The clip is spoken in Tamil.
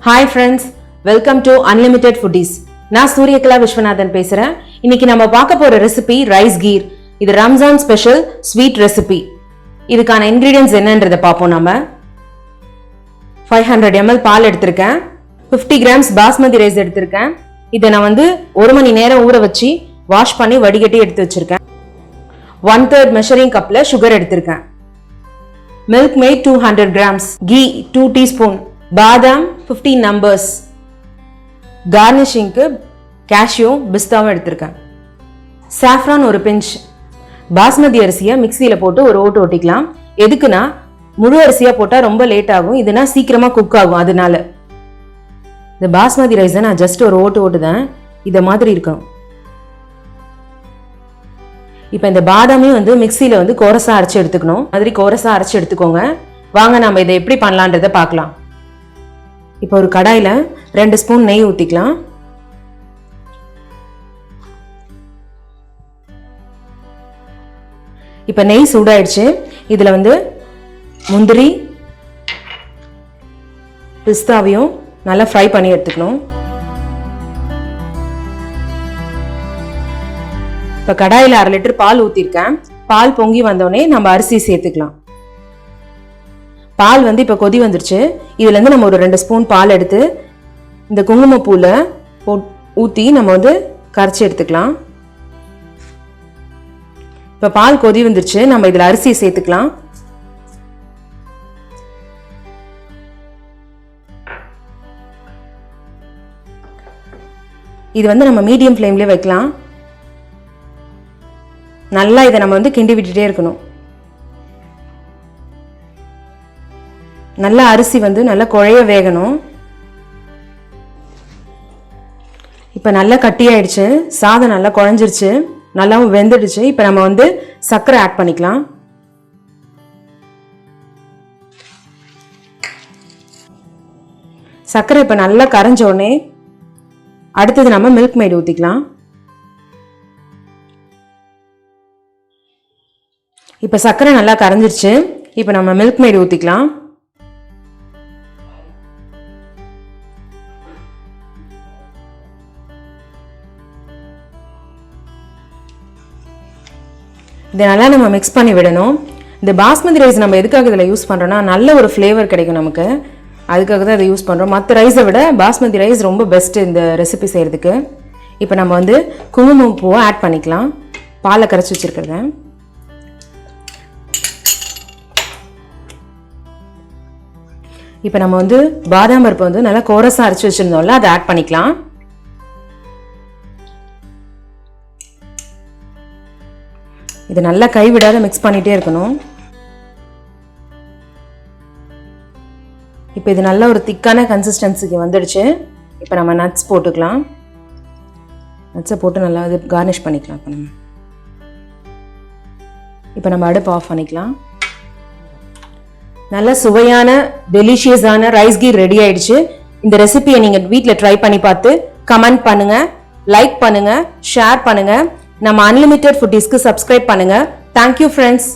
Hi friends, welcome to Unlimited Foodies. நான் சூரியகலா விஸ்வநாதன் பேசுறேன். இன்னைக்கு நம்ம பார்க்க போற ரெசிபி ரைஸ் கீர். இது Ramadan Special Sweet Recipe. இதுக்கான ingredients என்னன்றதை பார்ப்போம் நாம. 500 ml பால் எடுத்திருக்கேன். 50 grams basmati rice எடுத்திருக்கேன். இதை நான் 1 மணி நேரம் ஊற வச்சு வாஷ் பண்ணி வடிகட்டி எடுத்து வச்சிருக்கேன். 1/3 measuring cupல sugar எடுத்திருக்கேன். milkmaid 200 grams, ghee 2 teaspoon, badam 15 numbers, garnishing cashew pista எடுத்திருக்கேன். saffron ஒரு pinch. பாஸ்மதி அரிசியை மிக்ஸில போட்டு ஒரு ஓட்டு ஓட்டிக்கலாம். எதுக்குனா முழு அரிசியா போட்டா ரொம்ப லேட் ஆகும், இதுனா சீக்கிரமா குக் ஆகும். அதனால இந்த பாஸ்மதி ரைஸை நான் ஜஸ்ட் ஒரு ஓட்டு ஓட்டுதான், இத மாதிரி இருக்கும். இப்போ இந்த பாதாமையும் மிக்ஸில கோரஸா அரைச்சு எடுத்துக்கணும். மாதிரி கோரஸா அரைச்சு எடுத்துக்கோங்க. வாங்க நாம இதை எப்படி பண்ணலான்றதை பார்க்கலாம். இப்போ ஒரு கடாயில 2 ஸ்பூன் நெய் ஊத்திக்கலாம். இப்போ நெய் சூடாயிடுச்சு. இதுல முந்திரி பிஸ்தாவையும் நல்லா ஃப்ரை பண்ணி எடுத்துக்கணும். இப்போ கடாயில் 1/2 லிட்டர் பால் ஊற்றிருக்கேன். பால் பொங்கி வந்தோடனே நம்ம அரிசி சேர்த்துக்கலாம். பால் இப்போ கொதி வந்துருச்சு. இதுலேருந்து நம்ம ஒரு 2 ஸ்பூன் பால் எடுத்து இந்த குங்குமப்பூவில் ஊற்றி நம்ம கரைச்சி எடுத்துக்கலாம். இப்போ பால் கொதி வந்துருச்சு. நம்ம இதில் அரிசி சேர்த்துக்கலாம். இது நம்ம மீடியம் ஃப்ளேம்லேயே வைக்கலாம். நல்லா இதை நம்ம கிண்டி விட்டுட்டே இருக்கணும். நல்லா அரிசி நல்லா குழைய வேகணும். இப்போ நல்லா கட்டியாயிடுச்சு. சாதம் நல்லா குழஞ்சிருச்சு, நல்லாவும் வெந்துடுச்சு. இப்போ நம்ம சர்க்கரை ஆட் பண்ணிக்கலாம். சர்க்கரை இப்போ நல்லா கரைஞ்ச உடனே அடுத்தது நம்ம மில்க்மெய்ட் ஊற்றிக்கலாம். இப்போ சர்க்கரை நல்லா கரைஞ்சிருச்சு. இப்போ நம்ம மில்க்மெய்ட் ஊற்றிக்கலாம். இதை நல்லா நம்ம மிக்ஸ் பண்ணி விடணும். இந்த பாஸ்மதி ரைஸ் நம்ம எதுக்காக இதில் யூஸ் பண்ணுறோன்னா நல்ல ஒரு ஃப்ளேவர் கிடைக்கும் நமக்கு. அதுக்காக தான் இதை யூஸ் பண்ணுறோம். மற்ற ரைஸை விட பாஸ்மதி ரைஸ் ரொம்ப பெஸ்ட்டு இந்த ரெசிபி செய்கிறதுக்கு. இப்போ நம்ம குங்குமப்பூவை ஆட் பண்ணிக்கலாம். பாலை கரைச்சி வச்சுருக்கிறத இப்போ நம்ம பாதாம் பருப்பு நல்லா கோரஸாக அரைச்சி வச்சுருந்தோம்ல, அதை ஆட் பண்ணிக்கலாம். இதை நல்லா கைவிடாத மிக்ஸ் பண்ணிகிட்டே இருக்கணும். இப்போ இது நல்ல ஒரு திக்கான கன்சிஸ்டன்சிக்கு வந்துடுச்சு. இப்போ நம்ம நட்ஸ் போட்டுக்கலாம். நட்ஸை போட்டு நல்லா கார்னிஷ் பண்ணிக்கலாம். இப்போ நம்ம அடுப்பு ஆஃப் பண்ணிக்கலாம். நல்ல சுவையான டெலிஷியஸான ரைஸ் கீர் ரெடி ஆயிடுச்சு. இந்த ரெசிபியை நீங்க வீட்டில் ட்ரை பண்ணி பார்த்து கமெண்ட் பண்ணுங்க, லைக் பண்ணுங்க, ஷேர் பண்ணுங்க. நம்ம அன்லிமிட்டெட் ஃபுட்டீஸ்க்கு சப்ஸ்கிரைப் பண்ணுங்க. Thank you friends.